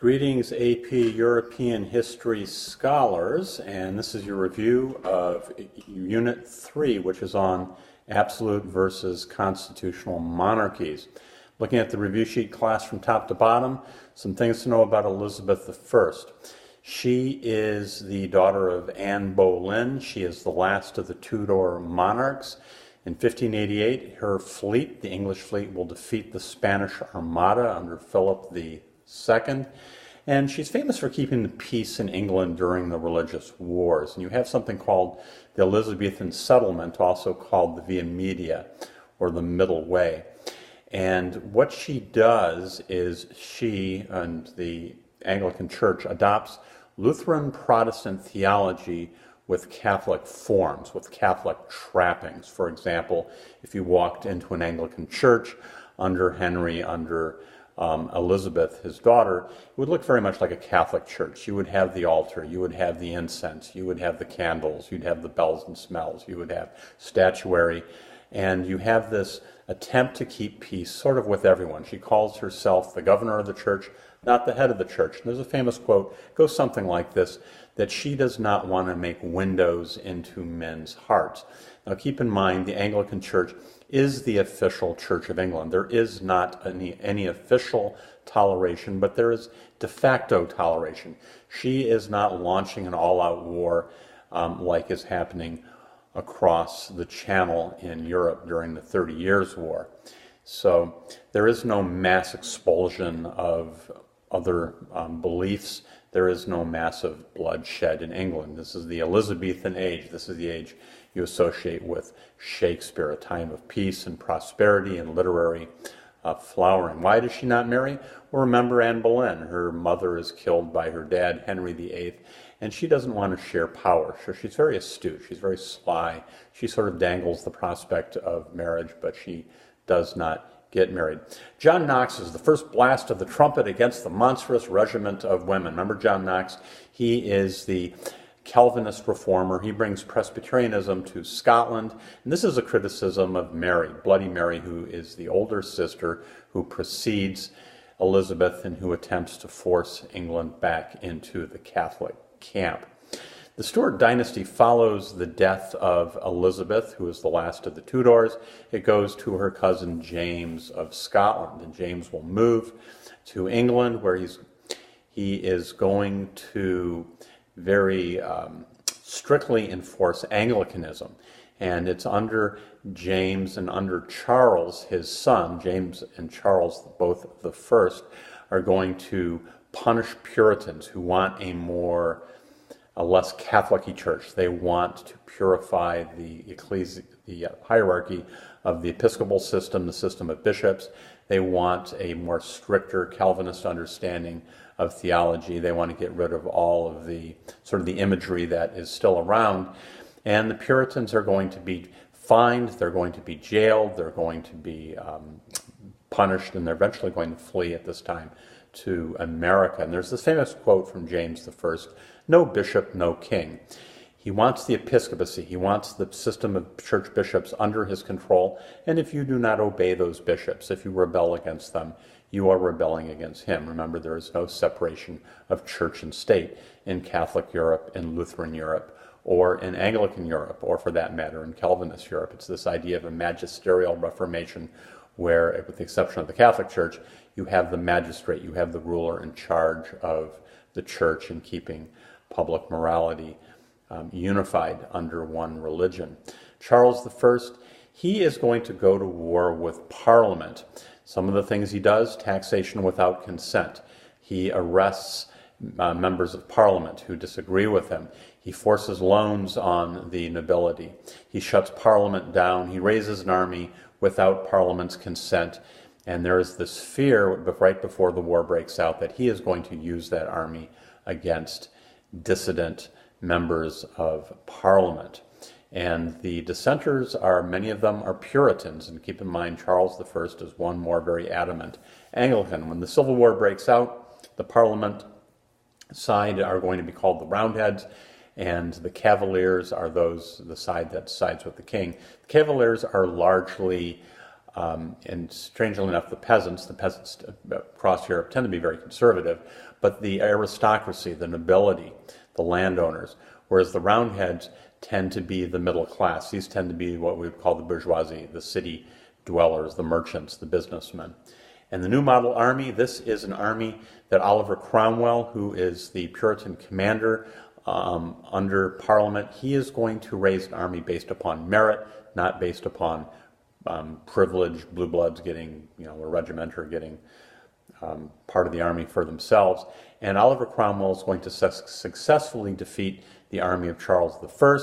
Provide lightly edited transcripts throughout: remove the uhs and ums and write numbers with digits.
Greetings, AP European History Scholars, and this is your review of Unit 3, which is on absolute versus constitutional monarchies. Looking at the review sheet class from top to bottom, some things to know about Elizabeth I. She is the daughter of Anne Boleyn. She is the last of the Tudor monarchs. In 1588, her fleet, the English fleet, will defeat the Spanish Armada under Philip II. And she's famous for keeping the peace in England during the religious wars. And you have something called the Elizabethan settlement, also called the Via Media, or the Middle Way. And what she does is she and the Anglican Church adopts Lutheran Protestant theology with Catholic forms, with Catholic trappings. For example, if you walked into an Anglican church under Henry, under Elizabeth, his daughter, it would look very much like a Catholic church. You would have the altar, you would have the incense, you would have the candles, you'd have the bells and smells, you would have statuary, and you have this attempt to keep peace sort of with everyone. She calls herself the governor of the church, not the head of the church. And there's a famous quote, it goes something like this, that she does not want to make windows into men's hearts. Now keep in mind, the Anglican Church is the official Church of England. There is not any official toleration, but there is de facto toleration. She is not launching an all-out war like is happening across the Channel in Europe during the 30 Years' War. So there is no mass expulsion of other beliefs. There is no massive bloodshed in England. This is the Elizabethan age. This is the age you associate with Shakespeare, a time of peace and prosperity and literary flowering. Why does she not marry? Well, remember Anne Boleyn. Her mother is killed by her dad, Henry VIII, and she doesn't want to share power. So she's very astute. She's very sly. She sort of dangles the prospect of marriage, but she does not get married. John Knox is the first blast of the trumpet against the monstrous regiment of women. Remember John Knox? He is the Calvinist reformer. He brings Presbyterianism to Scotland. And this is a criticism of Mary, Bloody Mary, who is the older sister who precedes Elizabeth and who attempts to force England back into the Catholic camp. The Stuart dynasty follows the death of Elizabeth, who is the last of the Tudors. It goes to her cousin James of Scotland, and James will move to England, where he is going to very strictly enforce Anglicanism. And it's under James and under Charles, his son. James and Charles, both the first, are going to punish Puritans who want a less Catholic-y church. They want to purify the hierarchy of the Episcopal system, the system of bishops. They want a more stricter Calvinist understanding of theology. They want to get rid of all of the sort of the imagery that is still around. And the Puritans are going to be fined, they're going to be jailed, they're going to be punished, and they're eventually going to flee at this time to America. And there's this famous quote from James I, "No bishop, no king." He wants the episcopacy, he wants the system of church bishops under his control, and if you do not obey those bishops, if you rebel against them, you are rebelling against him. Remember, there is no separation of church and state in Catholic Europe, in Lutheran Europe, or in Anglican Europe, or for that matter, in Calvinist Europe. It's this idea of a magisterial reformation where, with the exception of the Catholic Church, you have the magistrate, you have the ruler in charge of the church and keeping public morality unified under one religion. Charles I, he is going to go to war with Parliament. Some of the things he does, taxation without consent. He arrests members of Parliament who disagree with him. He forces loans on the nobility. He shuts Parliament down. He raises an army without Parliament's consent. And there is this fear right before the war breaks out that he is going to use that army against dissident members of Parliament. And the dissenters many of them are Puritans. And keep in mind, Charles I is one more very adamant Anglican. When the Civil War breaks out, the Parliament side are going to be called the Roundheads, and the Cavaliers are the side that sides with the king. The Cavaliers are largely And strangely enough, the peasants across Europe tend to be very conservative, but the aristocracy, the nobility, the landowners, whereas the Roundheads tend to be the middle class. These tend to be what we would call the bourgeoisie, the city dwellers, the merchants, the businessmen. And the New Model Army, this is an army that Oliver Cromwell, who is the Puritan commander under Parliament, he is going to raise an army based upon merit, not based upon privilege, blue bloods getting, a regimenter getting part of the army for themselves. And Oliver Cromwell is going to successfully defeat the army of Charles I,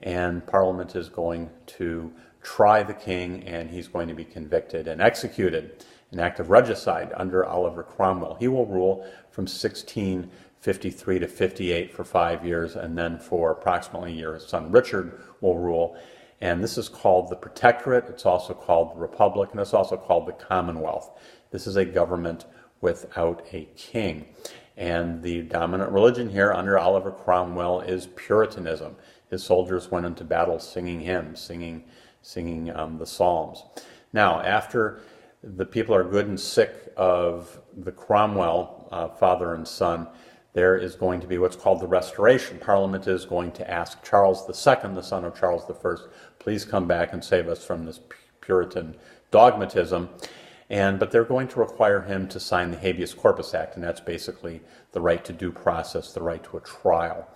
and Parliament is going to try the king, and he's going to be convicted and executed, an act of regicide under Oliver Cromwell. He will rule from 1653 to 58 for 5 years, and then for approximately a year his son Richard will rule. And this is called the Protectorate, it's also called the Republic, and it's also called the Commonwealth. This is a government without a king. And the dominant religion here under Oliver Cromwell is Puritanism. His soldiers went into battle singing hymns, singing the Psalms. Now, after the people are good and sick of the Cromwell, father and son, there is going to be what's called the Restoration. Parliament is going to ask Charles II, the son of Charles I, please come back and save us from this Puritan dogmatism. But they're going to require him to sign the Habeas Corpus Act, and that's basically the right to due process, the right to a trial.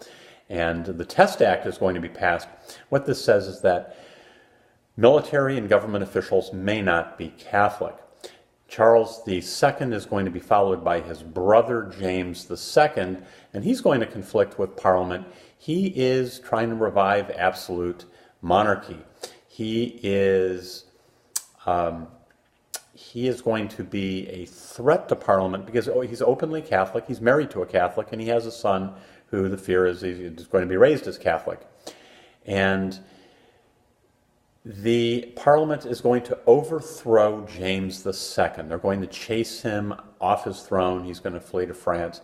And the Test Act is going to be passed. What this says is that military and government officials may not be Catholic. Charles II is going to be followed by his brother James II, and he's going to conflict with Parliament. He is trying to revive absolute monarchy. He is going to be a threat to Parliament because he's openly Catholic, he's married to a Catholic, and he has a son who the fear is he's going to be raised as Catholic. And the Parliament is going to overthrow James II. They're going to chase him off his throne. He's going to flee to France.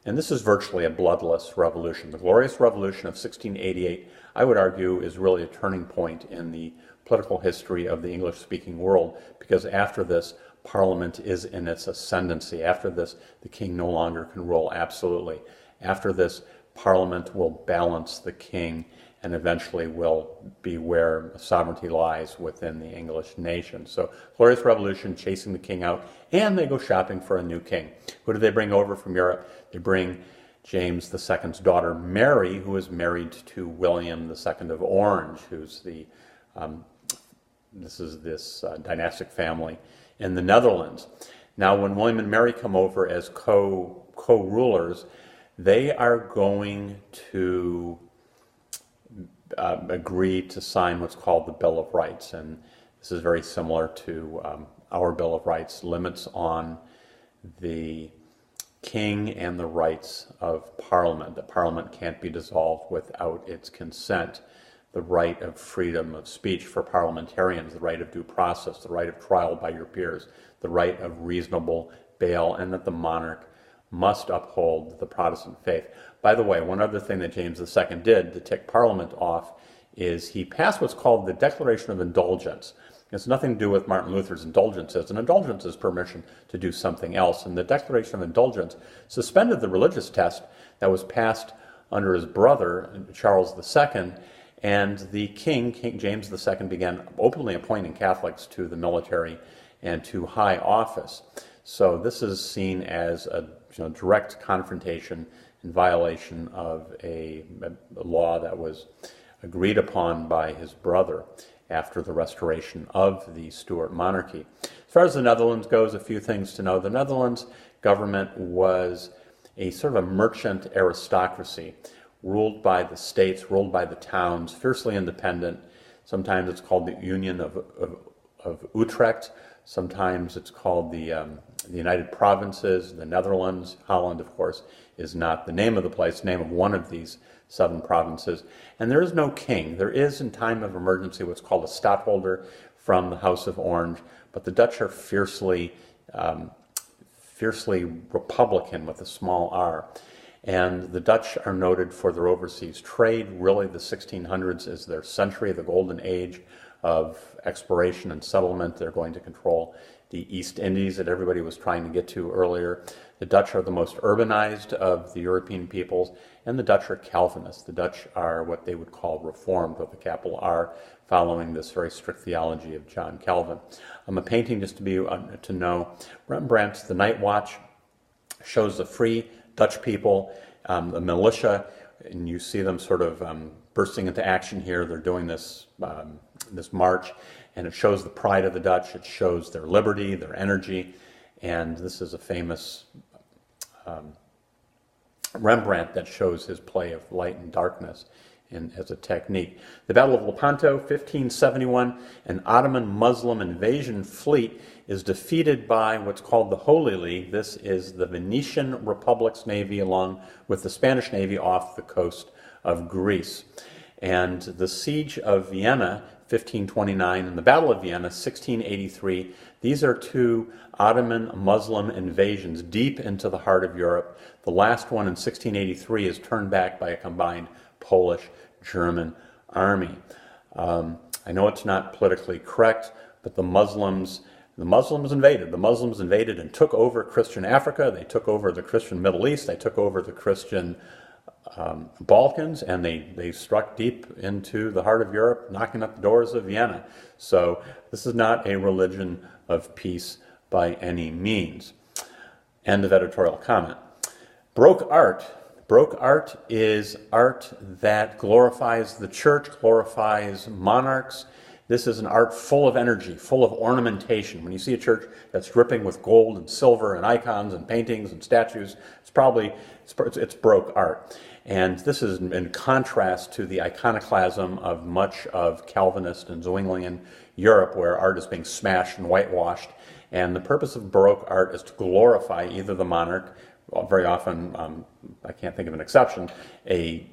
And this is virtually a bloodless revolution. The Glorious Revolution of 1688, I would argue, is really a turning point in the political history of the English-speaking world, because after this, Parliament is in its ascendancy. After this, the king no longer can rule absolutely. After this, Parliament will balance the king and eventually will be where sovereignty lies within the English nation. So, Glorious Revolution, chasing the king out, and they go shopping for a new king. Who do they bring over from Europe? They bring James II's daughter, Mary, who is married to William II of Orange, who's the, this dynastic family in the Netherlands. Now, when William and Mary come over as co-rulers, they are going to agree to sign what's called the Bill of Rights, and this is very similar to our Bill of Rights, limits on the king and the rights of Parliament. The Parliament can't be dissolved without its consent. The right of freedom of speech for parliamentarians, the right of due process, the right of trial by your peers, the right of reasonable bail, and that the monarch must uphold the Protestant faith. By the way, one other thing that James II did to tick Parliament off is he passed what's called the Declaration of Indulgence. It's nothing to do with Martin Luther's indulgences. An indulgence is permission to do something else, and the Declaration of Indulgence suspended the religious test that was passed under his brother, Charles II, and the King James II, began openly appointing Catholics to the military and to high office. So this is seen as a direct confrontation in violation of a law that was agreed upon by his brother after the restoration of the Stuart monarchy. As far as the Netherlands goes, a few things to know. The Netherlands government was a sort of a merchant aristocracy, ruled by the states, ruled by the towns, fiercely independent. Sometimes it's called the Union of Utrecht. Sometimes it's called the United Provinces, the Netherlands. Holland, of course, is not the name of the place, the name of one of these southern provinces. And there is no king. There is, in time of emergency, what's called a stadtholder from the House of Orange, but the Dutch are fiercely Republican with a small r. And the Dutch are noted for their overseas trade. Really, the 1600s is their century, the golden age of exploration and settlement. They're going to control the East Indies that everybody was trying to get to earlier. The Dutch are the most urbanized of the European peoples, and the Dutch are Calvinists. The Dutch are what they would call Reformed, with a capital R, following this very strict theology of John Calvin. A painting, just to know, Rembrandt's The Night Watch shows the free Dutch people, the militia, and you see them sort of bursting into action here. They're doing this march, and it shows the pride of the Dutch. It shows their liberty, their energy, and this is a famous Rembrandt that shows his play of light and darkness as a technique. The Battle of Lepanto, 1571, an Ottoman Muslim invasion fleet is defeated by what's called the Holy League. This is the Venetian Republic's navy along with the Spanish navy off the coast of Greece. And the siege of Vienna, 1529, and the Battle of Vienna, 1683, these are two Ottoman Muslim invasions deep into the heart of Europe. The last one in 1683 is turned back by a combined Polish-German army. I know it's not politically correct, but the Muslims invaded. The Muslims invaded and took over Christian Africa. They took over the Christian Middle East. They took over the Christian Balkans, and they struck deep into the heart of Europe, knocking at the doors of Vienna. So this is not a religion of peace by any means. End of editorial comment. Baroque art. Baroque art is art that glorifies the church, glorifies monarchs. This is an art full of energy, full of ornamentation. When you see a church that's dripping with gold and silver and icons and paintings and statues, it's Baroque art. And this is in contrast to the iconoclasm of much of Calvinist and Zwinglian Europe, where art is being smashed and whitewashed. And the purpose of Baroque art is to glorify either the monarch, very often, I can't think of an exception, a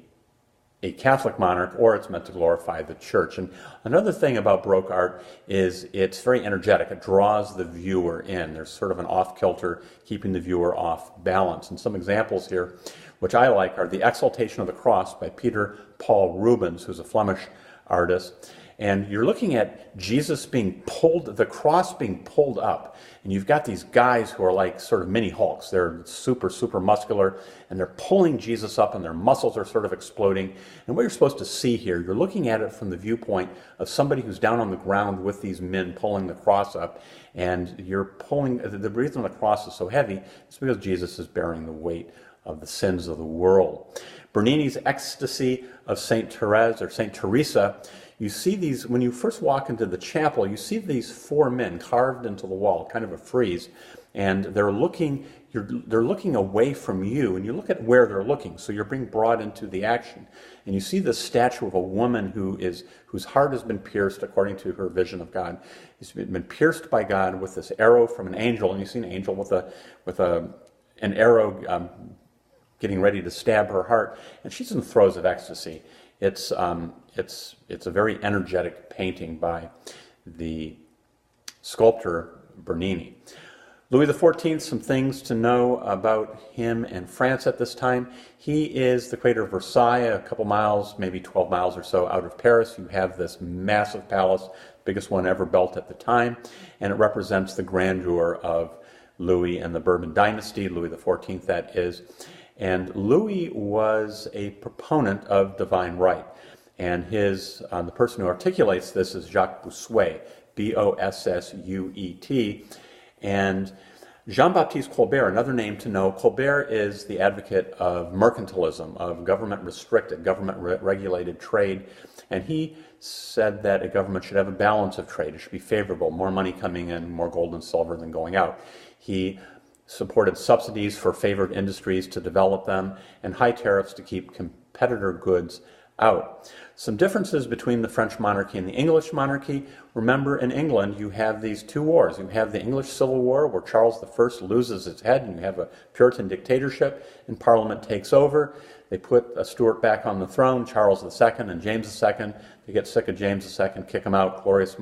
Catholic monarch, or it's meant to glorify the church. And another thing about Baroque art is it's very energetic. It draws the viewer in. There's sort of an off-kilter, keeping the viewer off balance. And some examples here, which I like, are the Exaltation of the Cross by Peter Paul Rubens, who's a Flemish artist. And you're looking at Jesus being pulled, the cross being pulled up. And you've got these guys who are like sort of mini Hulks. They're super, super muscular, and they're pulling Jesus up, and their muscles are sort of exploding. And what you're supposed to see here, you're looking at it from the viewpoint of somebody who's down on the ground with these men pulling the cross up. And you're pulling, the reason the cross is so heavy is because Jesus is bearing the weight of the sins of the world. Bernini's Ecstasy of St. Therese, or St. Teresa, you see these, when you first walk into the chapel, you see these four men carved into the wall, kind of a frieze, and they're looking away from you, and you look at where they're looking, so you're being brought into the action. And you see this statue of a woman whose heart has been pierced according to her vision of God. It's been pierced by God with this arrow from an angel, and you see an angel with an arrow getting ready to stab her heart, and she's in the throes of ecstasy. It's a very energetic painting by the sculptor Bernini. Louis XIV, some things to know about him and France at this time. He is the creator of Versailles, a couple miles, maybe 12 miles or so out of Paris. You have this massive palace, biggest one ever built at the time, and it represents the grandeur of Louis and the Bourbon dynasty, Louis XIV that is. And Louis was a proponent of divine right. And the person who articulates this is Jacques Bossuet, B-O-S-S-U-E-T. And Jean-Baptiste Colbert, another name to know, Colbert is the advocate of mercantilism, of government-restricted, government-regulated trade. And he said that a government should have a balance of trade. It should be favorable, more money coming in, more gold and silver than going out. He supported subsidies for favored industries to develop them, and high tariffs to keep competitor goods out. Some differences between the French monarchy and the English monarchy. Remember, in England, you have these two wars. You have the English Civil War, where Charles I loses his head, and you have a Puritan dictatorship, and Parliament takes over. They put Stuart back on the throne, Charles II and James II. They get sick of James II, kick him out, glorious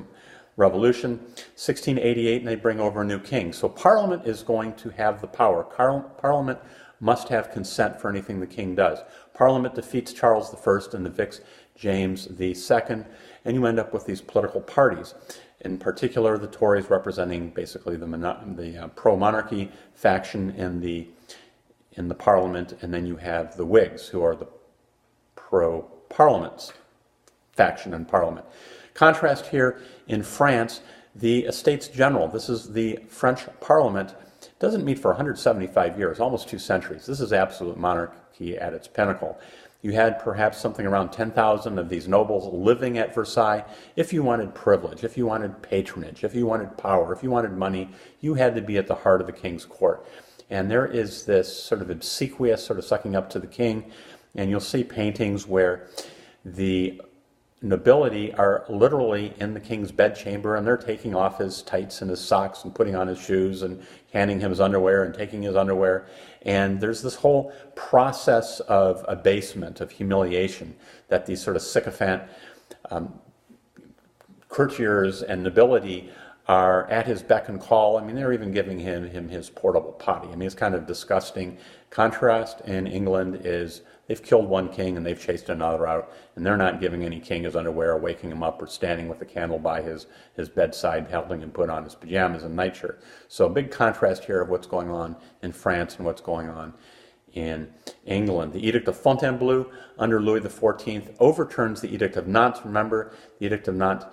Revolution, 1688, and they bring over a new king. So Parliament is going to have the power. Parliament must have consent for anything the king does. Parliament defeats Charles I and evicts James II, and you end up with these political parties. In particular, the Tories representing basically the pro-monarchy faction in the Parliament, and then you have the Whigs, who are the pro-Parliaments faction in Parliament. Contrast here in France, the Estates General, this is the French Parliament, doesn't meet for 175 years, almost 2 centuries. This is absolute monarchy at its pinnacle. You had perhaps something around 10,000 of these nobles living at Versailles. If you wanted privilege, if you wanted patronage, if you wanted power, if you wanted money, you had to be at the heart of the king's court. And there is this sort of obsequious, sort of sucking up to the king, and you'll see paintings where the nobility are literally in the king's bedchamber, and they're taking off his tights and his socks and putting on his shoes and handing him his underwear and taking his underwear. And there's this whole process of abasement, of humiliation, that these sort of sycophant courtiers and nobility are at his beck and call. I mean, they're even giving him his portable potty. I mean, it's kind of disgusting. Contrast in England is they've killed one king and they've chased another out, and they're not giving any king his underwear or waking him up or standing with a candle by his bedside helping him put on his pajamas and nightshirt. So a big contrast here of what's going on in France and what's going on in England. The Edict of Fontainebleau under Louis XIV overturns the Edict of Nantes. Remember, the Edict of Nantes,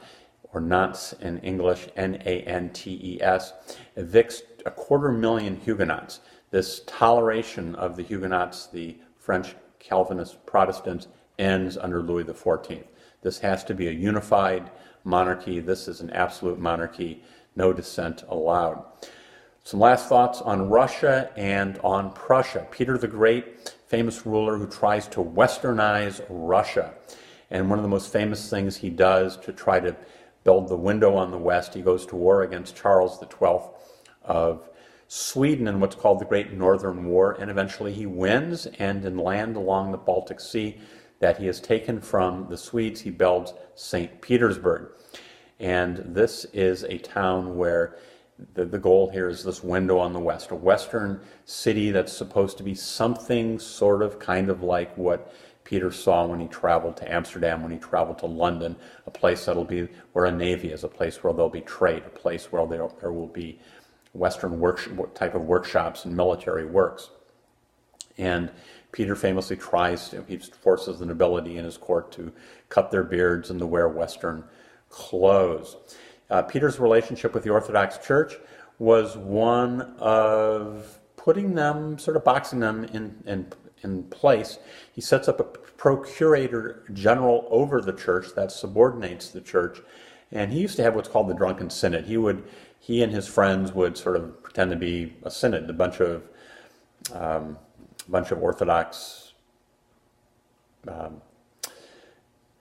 or Nantes in English, Nantes, evicts 250,000 Huguenots. This toleration of the Huguenots, the French Calvinist Protestants, ends under Louis XIV. This has to be a unified monarchy. This is an absolute monarchy, no dissent allowed. Some last thoughts on Russia and on Prussia. Peter the Great, famous ruler who tries to westernize Russia. And one of the most famous things he does to try to build the window on the West, he goes to war against Charles XII of Sweden in what's called the Great Northern War, and eventually he wins, and in land along the Baltic Sea that he has taken from the Swedes, he builds St. Petersburg. And this is a town where the goal here is this window on the West, a Western city that's supposed to be something sort of kind of like what Peter saw when he traveled to Amsterdam, when he traveled to London, a place that'll be where a navy is, a place where there'll be trade, a place where there will be Western type of workshops and military works. And Peter famously he forces the nobility in his court to cut their beards and to wear Western clothes. Peter's relationship with the Orthodox Church was one of putting them, sort of boxing them in place. He sets up a procurator general over the church that subordinates the church, and he used to have what's called the drunken synod. He and his friends would sort of pretend to be a synod, a bunch of Orthodox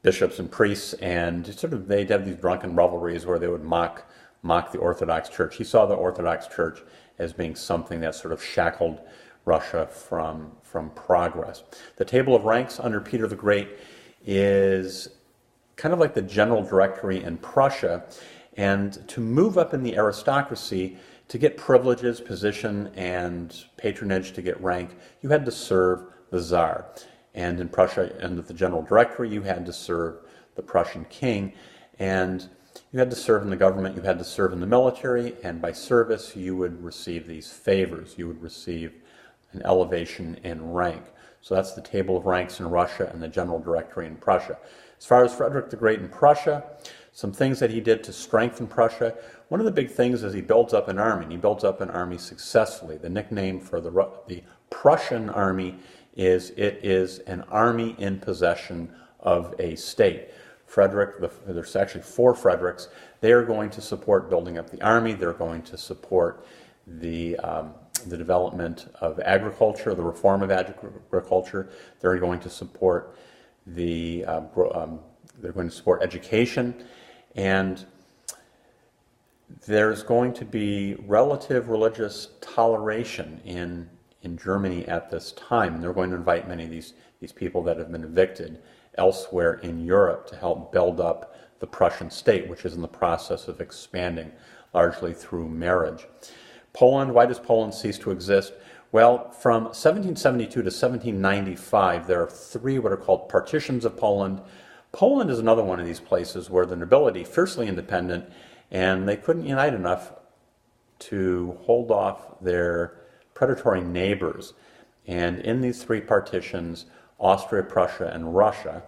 bishops and priests, and sort of they'd have these drunken revelries where they would mock the Orthodox Church. He saw the Orthodox Church as being something that sort of shackled Russia from progress. The table of ranks under Peter the Great is kind of like the general directory in Prussia, and to move up in the aristocracy, to get privileges, position, and patronage, to get rank, you had to serve the Tsar. And in Prussia, under the general directory, you had to serve the Prussian king, and you had to serve in the government, you had to serve in the military, and by service you would receive these favors. You would receive an elevation in rank. So that's the table of ranks in Russia and the general directory in Prussia. As far as Frederick the Great in Prussia, some things that he did to strengthen Prussia. One of the big things is he builds up an army, and he builds up an army successfully. The nickname for the Prussian army is it is an army in possession of a state. There's actually 4 Fredericks. They are going to support building up the army. They're going to support the development of agriculture, the reform of agriculture. They're going to support they're going to support education, and there's going to be relative religious toleration in Germany at this time, and they're going to invite many of these people that have been evicted elsewhere in Europe to help build up the Prussian state, which is in the process of expanding largely through marriage. Poland, why does Poland cease to exist? Well, from 1772 to 1795, there are 3 what are called partitions of Poland. Poland is another one of these places where the nobility, fiercely independent, and they couldn't unite enough to hold off their predatory neighbors. And in these three partitions, Austria, Prussia, and Russia,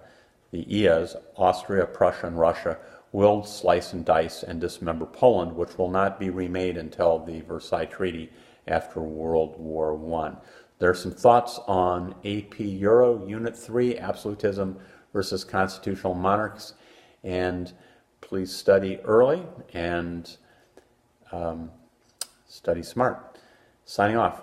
the EAs, Austria, Prussia, and Russia, will slice and dice and dismember Poland, which will not be remade until the Versailles Treaty after World War I. There are some thoughts on AP Euro, Unit 3, Absolutism versus Constitutional Monarchs, and please study early and study smart. Signing off.